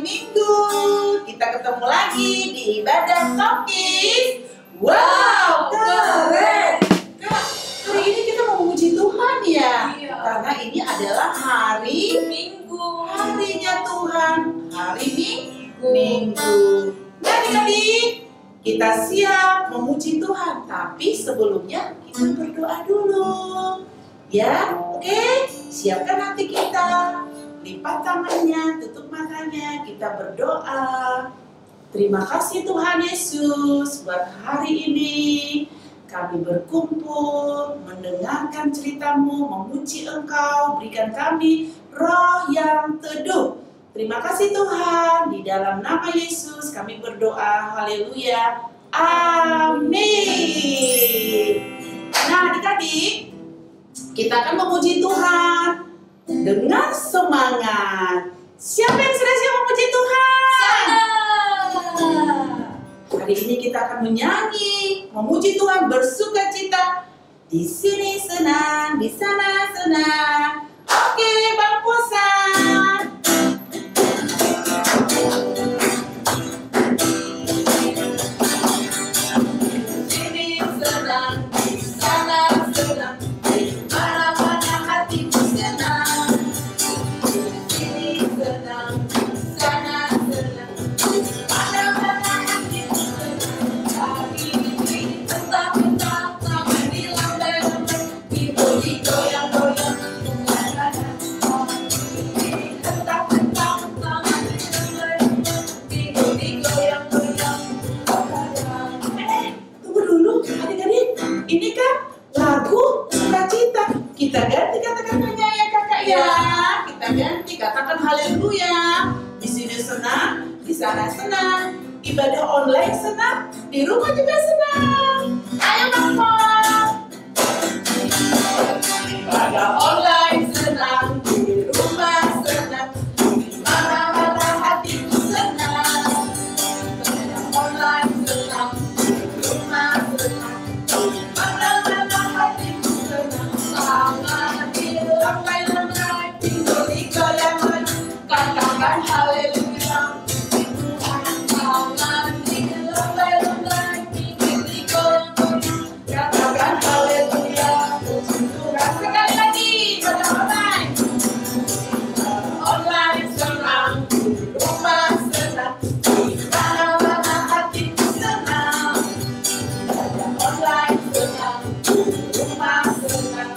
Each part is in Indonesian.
Minggu. Kita ketemu lagi di ibadah Tokis. Wow, keren. Kak, hari ini kita mau memuji Tuhan ya. Iya. Karena ini adalah hari Minggu. harinya Tuhan. Hari Minggu. Nah, adik-adik, kita siap memuji Tuhan. Tapi sebelumnya kita berdoa dulu. Ya, oke? Siapkan hati kita. Lipat tangannya, tutup matanya, kita berdoa. Terima kasih Tuhan Yesus buat hari ini. Kami berkumpul, mendengarkan ceritamu, memuji Engkau, berikan kami roh yang teduh. Terima kasih Tuhan, di dalam nama Yesus kami berdoa, haleluya, amin. Nah adik-adik, kita akan memuji Tuhan dengan semangat. Siapa yang sudah siap memuji Tuhan? Hari ini kita akan menyanyi, memuji Tuhan, bersuka cita. Di sini senang, di sana senang. Oke, Bang Posan. Di sini senang, di sana senang, di mana-mana hatiku senang. Di sini senang, di sana senang, di mana-mana hatiku senang. Hari ini tetap-tetap tangan dilambai-lambai, minggu digoyang-goyang, hari ini tetap-tetap tangan dilambai-lambai, minggu digoyang-goyang. Tunggu dulu, adik-adik. Ini kan lagu sukacita. Kita ganti kata-katanya ya kakak ya. Kita ganti, katakan haleluya. Di sini senang, di sana senang. Ibadah online senang, di rumah juga senang. Ayo Bang Pol. Ibadah online senang, di rumah senang, di mana-mana hatiku senang. Ibadah online senang, di rumah senang, di mana-mana hatiku senang. Tangan dilambai-lambai, minggu digoyang-goyang, katakan haleluya. Tangan dilambai-lambai, minggu digoyang-goyang, katakan haleluya. Sekali lagi, pada online. Online senang, di rumah senang, di mana-mana hatiku senang. Pada online senang, di rumah senang,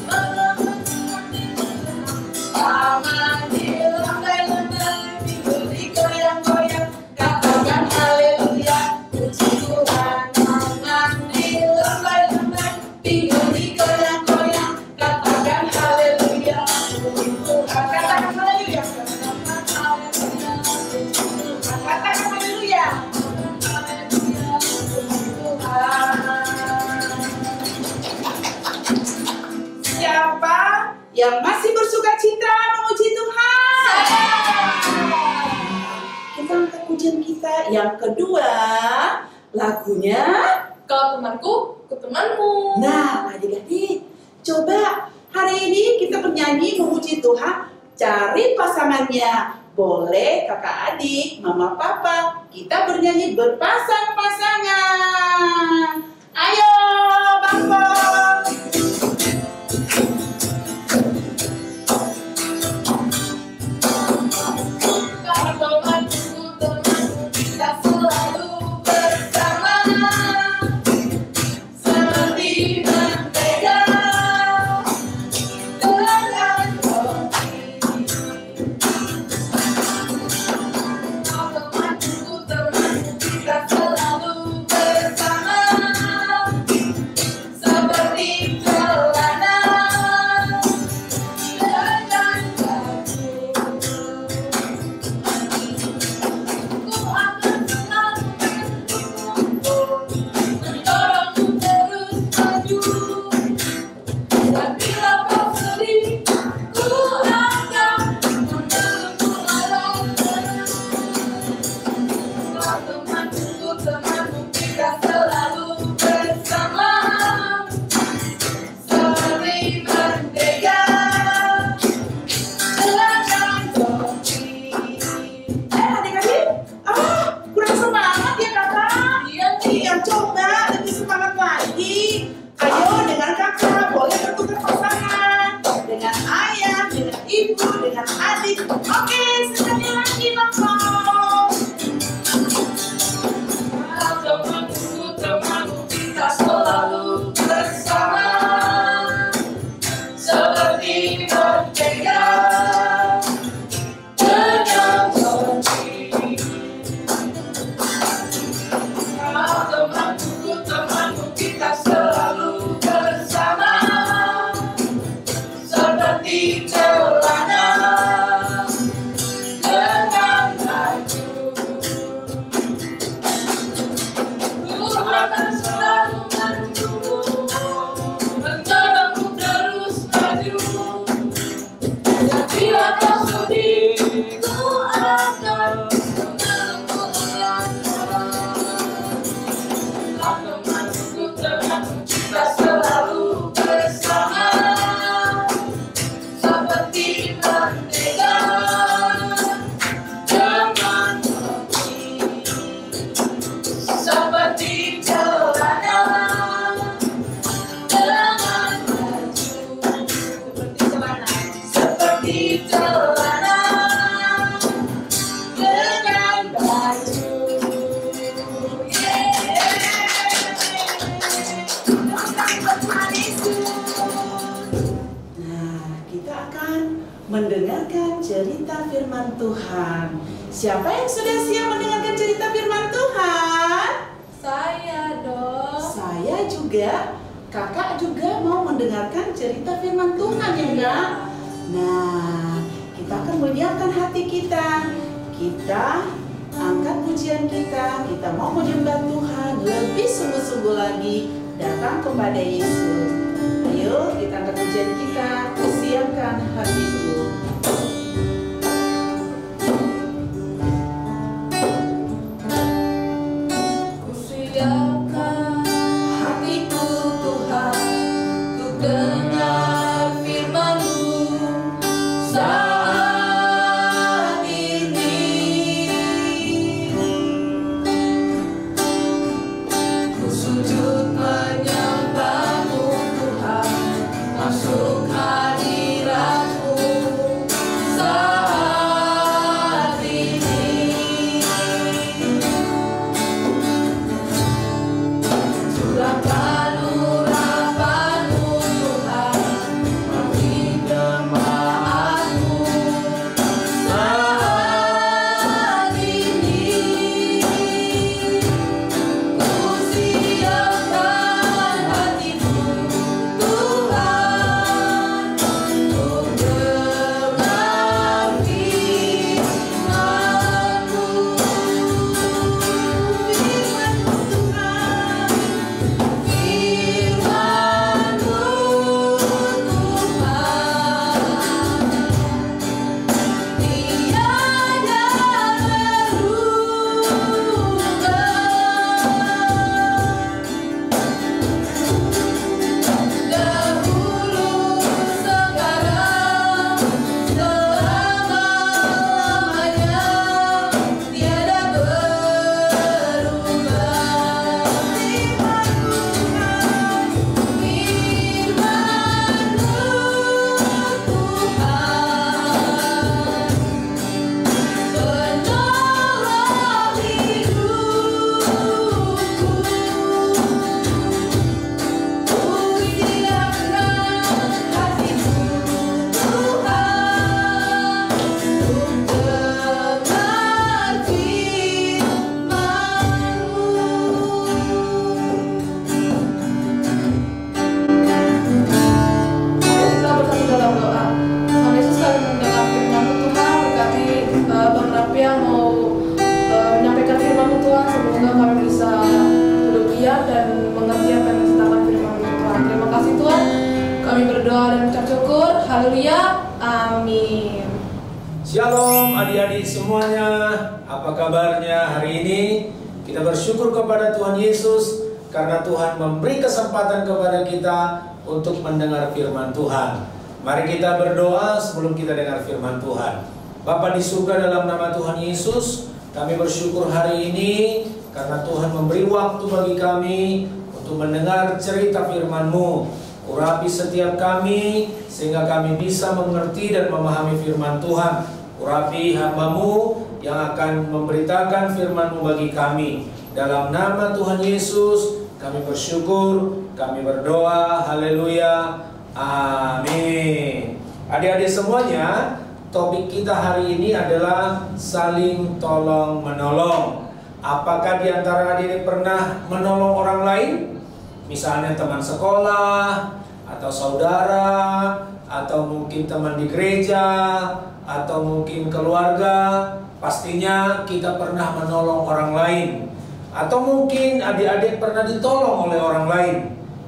mana-mana hatiku senang. Tangan dilambai-lambai, minggu digoyang-goyang, katakan haleluya. Puji Tuhan. Tangan dilambai-lambai, minggu digoyang-goyang, katakan haleluya. Puji Tuhan. Katakan haleluya. Katakan haleluya. Haleluya. Puji Tuhan. Siapa yang masih bersuka cita memuji Tuhan? Kita angkat pujian kita yang kedua, lagunya. Kau temanku, ku temanmu. Nah, adik-adik, coba hari ini kita bernyanyi memuji Tuhan, cari pasangannya. Boleh kakak adik, mama papa, kita bernyanyi berpasang-pasangan. Ayo, Bang Pol. Kau temanku, kita selalu bersama. Seperti mentega dengan roti. Kau temanku, kita selalu bersama. Seperti kasih. Oke, sekali lagi Bapak. Temanku, kita selalu bersama, seperti merdeka dengan janji. Temanku, kita selalu bersama, seperti celana dengan baju. Tuhan akan selalu mendukung, rencanamu terus maju. Dan bila kau sedih, ku akan menunggu langkah. Temanku, kita selalu bersama, seperti merdeka dengan baju. Seperti celana dengan baju. Seperti celana dengan baju. Nah, kita akan mendengarkan cerita firman Tuhan. Siapa yang sudah siap mendengarkan cerita firman Tuhan? Saya dong. Saya juga, kakak juga mau mendengarkan cerita firman Tuhan ya Kak. Nah, kita akan menyiapkan hati kita. Kita angkat pujian kita mau menyembah Tuhan lebih sungguh-sungguh lagi datang kepada Yesus. Ayo kita angkat pujian kita, siapkan hatiku. Kusiapkan hatiku Tuhan, untuk dengar firman-Mu saat ini. Ku sujud menyembah-Mu Tuhan, masuk hadirat-Mu saat ini. Curahkan urapan-Mu Tuhan, bagi jemaat-Mu saat ini. Ku siapkan hatiku Tuhan, untuk dengar firman-Mu. Firman-Mu Tuhan, firman-Mu Tuhan, tiada berubah. Dahulu sekarang selama-lamanya, tiada berubah. Firman-Mu Tuhan, firman-Mu Tuhan, penolong hidupku. Ku siapkan hatiku Tuhan, untuk dengar firman-Mu. Kita bersatu dalam doa. Tuhan Yesus, kami mendengar firman-Mu Tuhan, berkati Bang Rapi yang mau menyampaikan firman-Mu Tuhan. Semoga kami bisa duduk diam dan mengerti apa yang diceritakan firman-Mu Tuhan. Terima kasih Tuhan. Kami berdoa dan ucap syukur. Haleluya. Amin. Shalom adik-adik semuanya, apa kabarnya hari ini? Kita bersyukur kepada Tuhan Yesus karena Tuhan memberi kesempatan kepada kita untuk mendengar firman Tuhan. Mari kita berdoa sebelum kita dengar firman Tuhan. Bapa di surga, dalam nama Tuhan Yesus, kami bersyukur hari ini karena Tuhan memberi waktu bagi kami untuk mendengar cerita firman-Mu. Urapi setiap kami sehingga kami bisa mengerti dan memahami firman Tuhan. Urapi hamba-Mu yang akan memberitakan firman-Mu bagi kami. Dalam nama Tuhan Yesus kami bersyukur, kami berdoa. Haleluya. Amin. Adik-adik semuanya, topik kita hari ini adalah saling tolong menolong. Apakah di antara adik-adik pernah menolong orang lain? Misalnya teman sekolah, atau saudara, atau mungkin teman di gereja, atau mungkin keluarga. Pastinya kita pernah menolong orang lain. Atau mungkin adik-adik pernah ditolong oleh orang lain.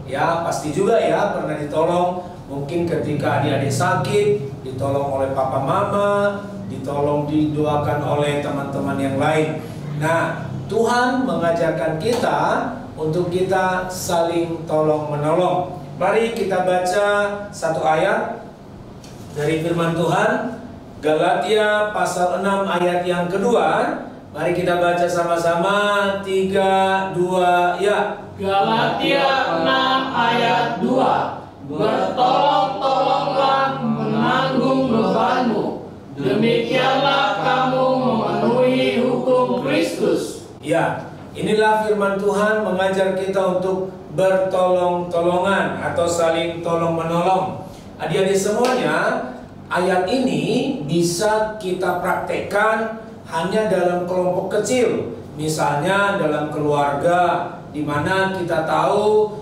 Ya, pasti juga ya pernah ditolong. Mungkin ketika adik-adik sakit, ditolong oleh papa mama, ditolong didoakan oleh teman-teman yang lain. Nah, Tuhan mengajarkan kita untuk kita saling tolong menolong. Mari kita baca satu ayat dari firman Tuhan, Galatia pasal 6 ayat yang kedua. Mari kita baca sama-sama. 3, 2, ya. Galatia 6 ayat 2. Bertolong-tolonglah menanggung bebanmu, demikianlah kamu memenuhi hukum Kristus. Ya, inilah firman Tuhan mengajar kita untuk bertolong-tolongan atau saling tolong-menolong. Adik-adik semuanya, ayat ini bisa kita praktekkan hanya dalam kelompok kecil. Misalnya dalam keluarga, di mana kita tahu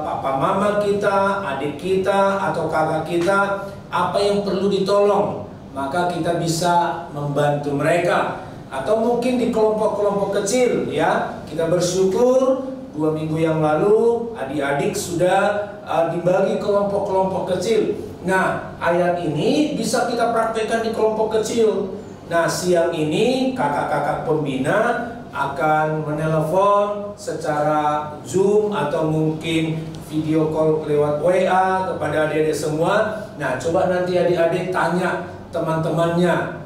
papa mama kita, adik kita, atau kakak kita apa yang perlu ditolong, maka kita bisa membantu mereka. Atau mungkin di kelompok-kelompok kecil, ya, kita bersyukur 2 minggu yang lalu adik-adik sudah dibagi kelompok-kelompok kecil. Nah, ayat ini bisa kita praktekkan di kelompok kecil. Nah, siang ini kakak-kakak pembina akan menelepon secara Zoom atau mungkin video call lewat WA kepada adik-adik semua. Nah, coba nanti adik-adik tanya teman-temannya,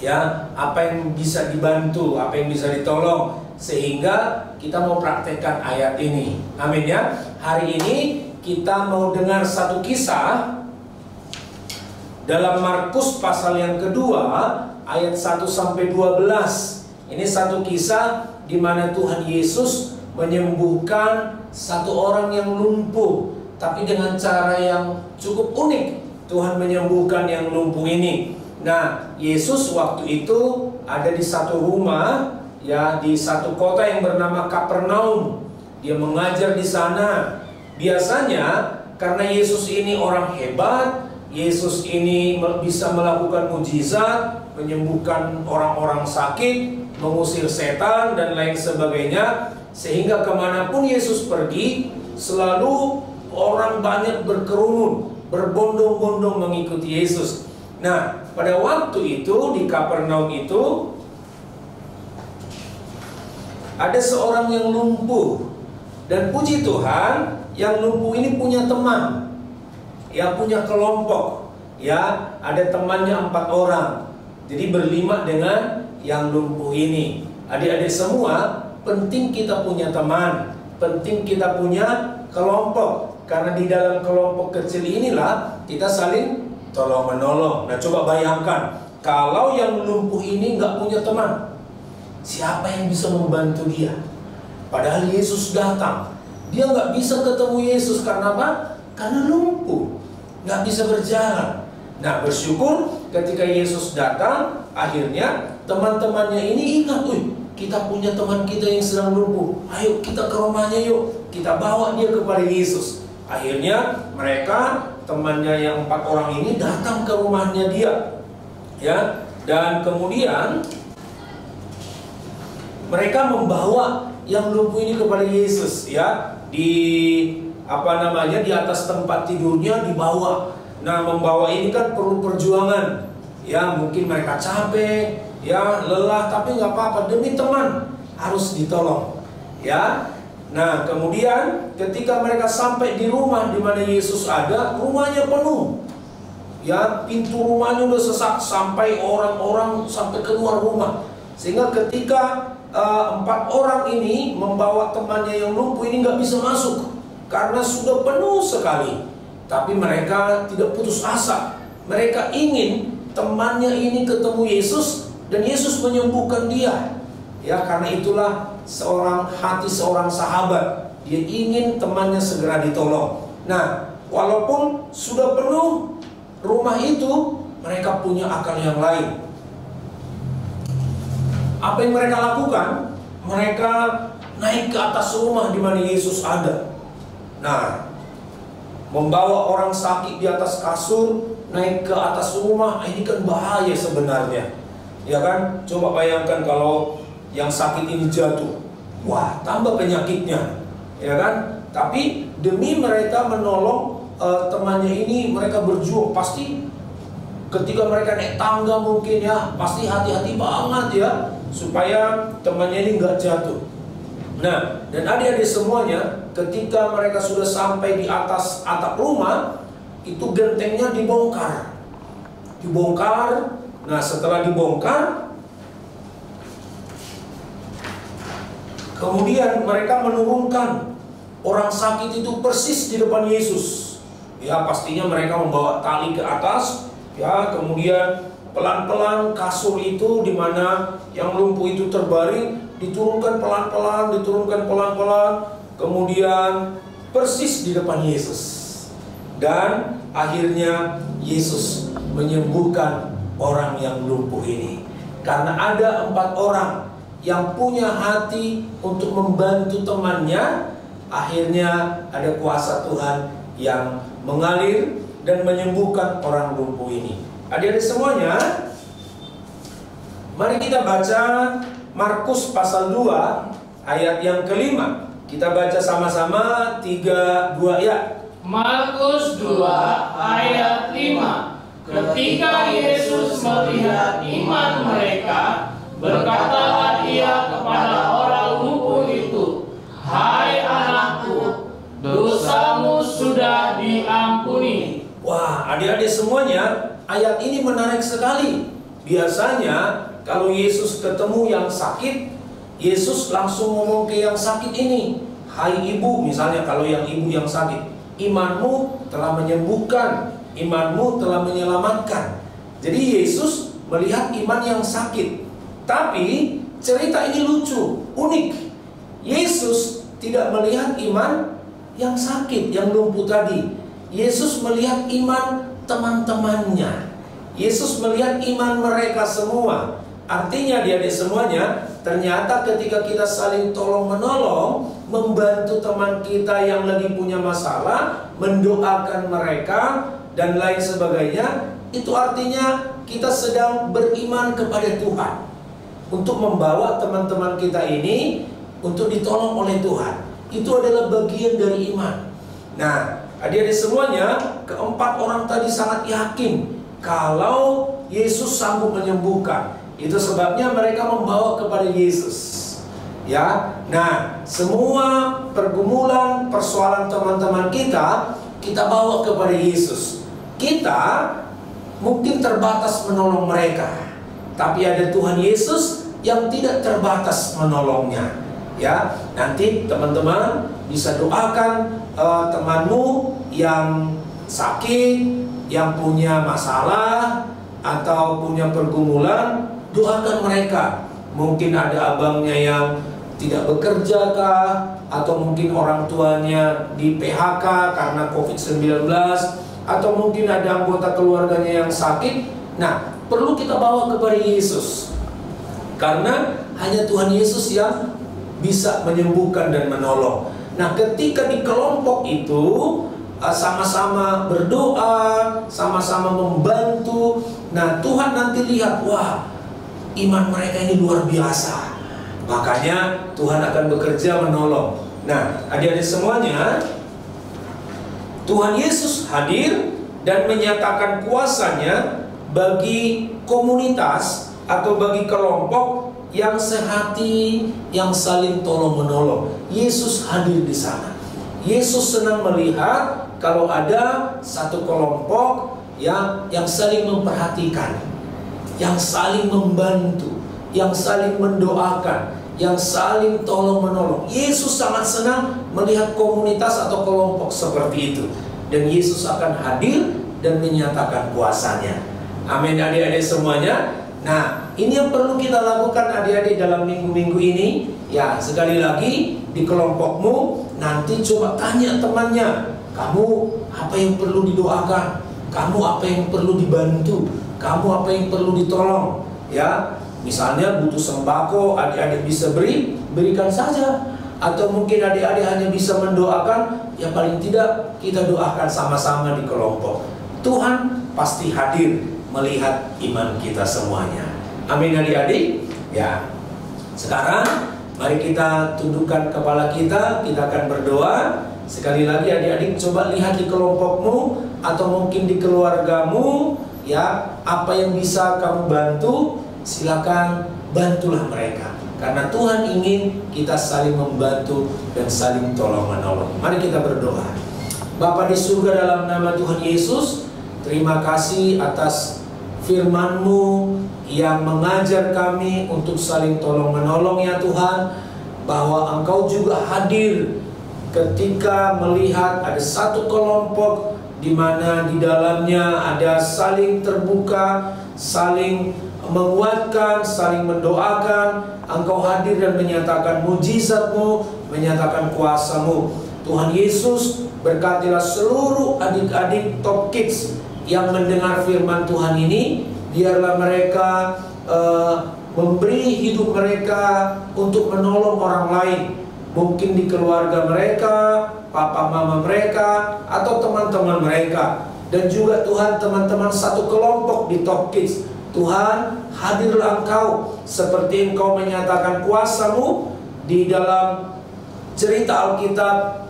ya, apa yang bisa dibantu, apa yang bisa ditolong, sehingga kita mau praktekkan ayat ini. Amin ya. Hari ini kita mau dengar satu kisah dalam Markus pasal yang kedua ayat 1 sampai 12. Ini satu kisah di mana Tuhan Yesus menyembuhkan satu orang yang lumpuh, tapi dengan cara yang cukup unik. Tuhan menyembuhkan yang lumpuh ini. Nah, Yesus waktu itu ada di satu rumah, ya, di satu kota yang bernama Kapernaum. Dia mengajar di sana. Biasanya karena Yesus ini orang hebat, Yesus ini bisa melakukan mujizat, menyembuhkan orang-orang sakit, mengusir setan dan lain sebagainya, sehingga kemanapun Yesus pergi selalu orang banyak berkerumun, berbondong-bondong mengikuti Yesus. Nah, pada waktu itu di Kapernaum itu ada seorang yang lumpuh, dan puji Tuhan yang lumpuh ini punya teman, ya, punya kelompok, ya, ada temannya 4 orang. Jadi berlima dengan yang lumpuh ini. Adik-adik semua, penting kita punya teman, penting kita punya kelompok, karena di dalam kelompok kecil inilah kita saling tolong-menolong. Nah, coba bayangkan kalau yang lumpuh ini nggak punya teman, siapa yang bisa membantu dia? Padahal Yesus datang, dia nggak bisa ketemu Yesus karena apa? Karena lumpuh, nggak bisa berjalan. Nah, bersyukur ketika Yesus datang, akhirnya teman-temannya ini ingat, kita punya teman kita yang sedang lumpuh. Ayo kita ke rumahnya yuk, kita bawa dia kepada Yesus. Akhirnya mereka, temannya yang 4 orang ini datang ke rumahnya dia, ya, dan kemudian mereka membawa yang lumpuh ini kepada Yesus, ya, di di atas tempat tidurnya dibawa. Nah, membawa ini kan perlu perjuangan, ya, mungkin mereka capek, ya, lelah, tapi nggak apa-apa, demi teman harus ditolong, ya. Nah, kemudian ketika mereka sampai di rumah di mana Yesus ada, rumahnya penuh, ya, pintu rumahnya udah sesak sampai orang-orang sampai keluar rumah, sehingga ketika 4 orang ini membawa temannya yang lumpuh ini nggak bisa masuk karena sudah penuh sekali. Tapi mereka tidak putus asa. Mereka ingin temannya ini ketemu Yesus dan Yesus menyembuhkan dia. Ya, karena itulah hati seorang sahabat, dia ingin temannya segera ditolong. Nah, walaupun sudah penuh rumah itu, mereka punya akal yang lain. Apa yang mereka lakukan? Mereka naik ke atas rumah di mana Yesus ada. Nah, membawa orang sakit di atas kasur, naik ke atas rumah, ini kan bahaya sebenarnya. Ya kan? Coba bayangkan kalau yang sakit ini jatuh. Wah, tambah penyakitnya. Ya kan? Tapi demi mereka menolong temannya ini, mereka berjuang. Pasti ketika mereka naik tangga mungkin ya, pasti hati-hati banget ya, supaya temannya ini nggak jatuh. Nah, dan adik-adik semuanya, ketika mereka sudah sampai di atas atap rumah, itu gentengnya dibongkar. Nah, setelah dibongkar, kemudian mereka menurunkan orang sakit itu persis di depan Yesus. Ya, pastinya mereka membawa tali ke atas. Ya, kemudian pelan-pelan kasur itu di mana yang lumpuh itu terbaring diturunkan pelan-pelan, kemudian persis di depan Yesus. Dan akhirnya Yesus menyembuhkan orang yang lumpuh ini. Karena ada 4 orang yang punya hati untuk membantu temannya, akhirnya ada kuasa Tuhan yang mengalir dan menyembuhkan orang lumpuh ini. Adik-adik semuanya, mari kita baca Markus pasal 2 ayat yang ke-5. Kita baca sama-sama 3-2 ya. Markus 2 ayat 5. Ketika Yesus melihat iman mereka, berkatalah ia kepada orang lumpuh itu, "Hai anakku, dosamu sudah diampuni." Wah, adik-adik semuanya, ayat ini menarik sekali. Biasanya kalau Yesus ketemu yang sakit, Yesus langsung ngomong ke yang sakit ini, "Hai ibu," misalnya kalau yang ibu yang sakit, "Imanmu telah menyembuhkan, imanmu telah menyelamatkan." Jadi Yesus melihat iman yang sakit. Tapi cerita ini lucu, unik. Yesus tidak melihat iman yang sakit, yang lumpuh tadi. Yesus melihat iman teman-temannya. Yesus melihat iman mereka semua. Artinya adik-adik semuanya, ternyata ketika kita saling tolong-menolong, membantu teman kita yang lagi punya masalah, mendoakan mereka, dan lain sebagainya, itu artinya kita sedang beriman kepada Tuhan. Untuk membawa teman-teman kita ini untuk ditolong oleh Tuhan. Itu adalah bagian dari iman. Nah, adik-adik semuanya, keempat orang tadi sangat yakin kalau Yesus sanggup menyembuhkan. Itu sebabnya mereka membawa kepada Yesus. Ya, nah, semua pergumulan, persoalan teman-teman kita bawa kepada Yesus. Kita mungkin terbatas menolong mereka, tapi ada Tuhan Yesus yang tidak terbatas menolongnya. Ya, nanti teman-teman bisa doakan temanmu yang sakit, yang punya masalah atau punya pergumulan, doakan mereka. Mungkin ada abangnya yang tidak bekerja kah, atau mungkin orang tuanya di PHK karena COVID-19, atau mungkin ada anggota keluarganya yang sakit. Nah, perlu kita bawa kepada Yesus. Karena hanya Tuhan Yesus yang bisa menyembuhkan dan menolong. Nah, ketika di kelompok itu sama-sama berdoa, sama-sama membantu, nah Tuhan nanti lihat, wah, iman mereka ini luar biasa. Makanya Tuhan akan bekerja menolong. Nah, adik-adik semuanya, Tuhan Yesus hadir dan menyatakan kuasanya bagi komunitas atau bagi kelompok yang sehati, yang saling tolong-menolong. Yesus hadir di sana. Yesus senang melihat kalau ada satu kelompok yang saling memperhatikan, yang saling membantu, yang saling mendoakan, yang saling tolong-menolong. Yesus sangat senang melihat komunitas atau kelompok seperti itu. Dan Yesus akan hadir dan menyatakan kuasanya. Amin adik-adik semuanya. Nah, ini yang perlu kita lakukan adik-adik dalam minggu-minggu ini. Ya, sekali lagi di kelompokmu nanti coba tanya temannya, kamu apa yang perlu didoakan? Kamu apa yang perlu dibantu? Kamu apa yang perlu ditolong? Ya, misalnya butuh sembako, adik-adik bisa berikan saja. Atau mungkin adik-adik hanya bisa mendoakan, ya paling tidak kita doakan sama-sama di kelompok. Tuhan pasti hadir melihat iman kita semuanya. Amin adik-adik. Ya. Sekarang mari kita tundukkan kepala kita akan berdoa. Sekali lagi adik-adik coba lihat di kelompokmu atau mungkin di keluargamu, ya, apa yang bisa kamu bantu, silakan bantulah mereka. Karena Tuhan ingin kita saling membantu dan saling tolong-menolong. Mari kita berdoa. Bapa di surga, dalam nama Tuhan Yesus, terima kasih atas firman-Mu yang mengajar kami untuk saling tolong-menolong ya Tuhan. Bahwa Engkau juga hadir ketika melihat ada satu kelompok di mana di dalamnya ada saling terbuka, saling menguatkan, saling mendoakan. Engkau hadir dan menyatakan mujizat-Mu, menyatakan kuasa-Mu. Tuhan Yesus, berkatilah seluruh adik-adik Top Kids yang mendengar firman Tuhan ini. Biarlah mereka memberi hidup mereka untuk menolong orang lain. Mungkin di keluarga mereka, papa mama mereka, atau teman-teman mereka. Dan juga Tuhan, teman-teman satu kelompok di Top Kids, Tuhan, hadirlah Engkau seperti Engkau menyatakan kuasa-Mu di dalam cerita Alkitab,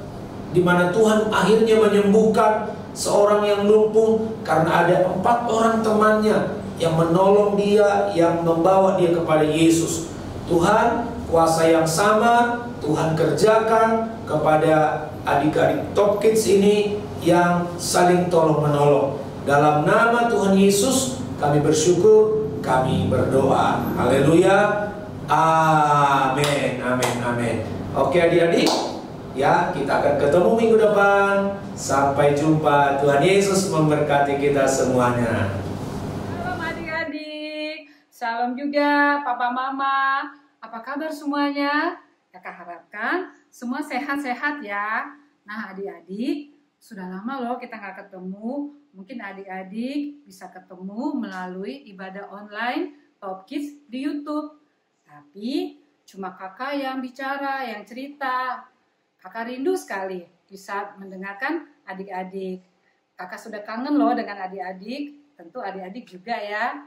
di mana Tuhan akhirnya menyembuhkan seorang yang lumpuh karena ada 4 orang temannya yang menolong dia, yang membawa dia kepada Yesus. Tuhan, kuasa yang sama Tuhan kerjakan kepada adik-adik Top Kids ini yang saling tolong-menolong. Dalam nama Tuhan Yesus kami bersyukur, kami berdoa. Haleluya. Amin, amin, amin. Oke adik-adik, ya, kita akan ketemu minggu depan. Sampai jumpa. Tuhan Yesus memberkati kita semuanya. Shalom adik-adik. Shalom juga Papa Mama. Apa kabar semuanya? Kakak harapkan semua sehat-sehat ya. Nah adik-adik, sudah lama loh kita nggak ketemu. Mungkin adik-adik bisa ketemu melalui ibadah online Top Kids di YouTube. Tapi cuma kakak yang bicara, yang cerita. Kakak rindu sekali bisa mendengarkan adik-adik. Kakak sudah kangen loh dengan adik-adik. Tentu adik-adik juga ya.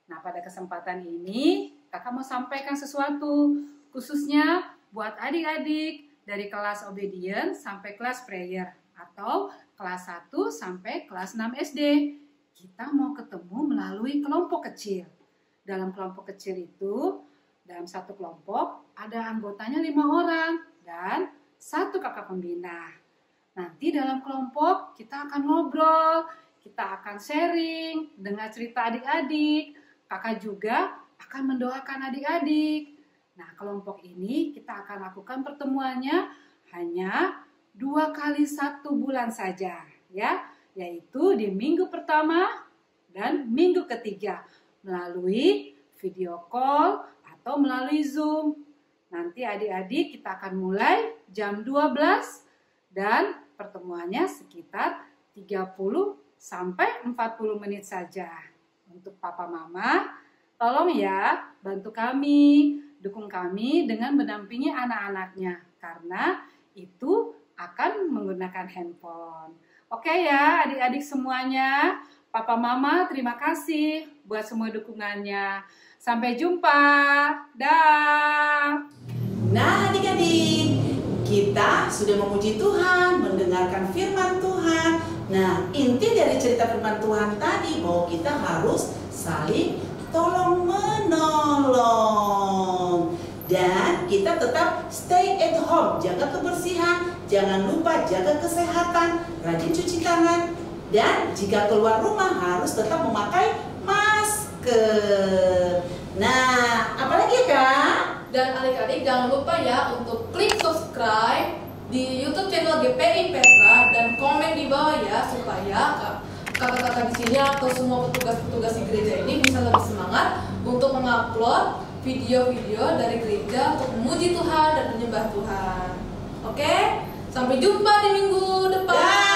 Nah pada kesempatan ini kakak mau sampaikan sesuatu. Khususnya buat adik-adik dari kelas obedience sampai kelas prayer. Atau kelas 1 sampai kelas 6 SD. Kita mau ketemu melalui kelompok kecil. Dalam kelompok kecil itu, dalam satu kelompok ada anggotanya 5 orang dan 1 kakak pembina. Nanti dalam kelompok kita akan ngobrol, kita akan sharing, dengar cerita adik-adik. Kakak juga akan mendoakan adik-adik. Nah, kelompok ini kita akan lakukan pertemuannya hanya 2 kali 1 bulan saja ya, yaitu di minggu pertama dan minggu ketiga melalui video call atau melalui Zoom. Nanti adik-adik kita akan mulai jam 12 dan pertemuannya sekitar 30 sampai 40 menit saja. Untuk Papa Mama, tolong ya bantu kami, dukung kami dengan mendampingi anak-anaknya karena itu akan menggunakan handphone. Oke ya adik-adik semuanya. Papa Mama terima kasih buat semua dukungannya. Sampai jumpa. Dah. Nah adik-adik, kita sudah memuji Tuhan, mendengarkan firman Tuhan. Nah inti dari cerita firman Tuhan tadi bahwa kita harus saling tolong menolong. Dan kita tetap stay at home, jaga kebersihan, jangan lupa jaga kesehatan, rajin cuci tangan, dan jika keluar rumah harus tetap memakai masker. Nah, apalagi ya Kak? Dan adik-adik jangan lupa ya untuk klik subscribe di YouTube channel GPI Petra dan komen di bawah ya supaya kakak-kakak di sini atau semua petugas-petugas di gereja ini bisa lebih semangat untuk mengupload video-video dari gereja untuk memuji Tuhan dan menyembah Tuhan. Oke, sampai jumpa di minggu depan.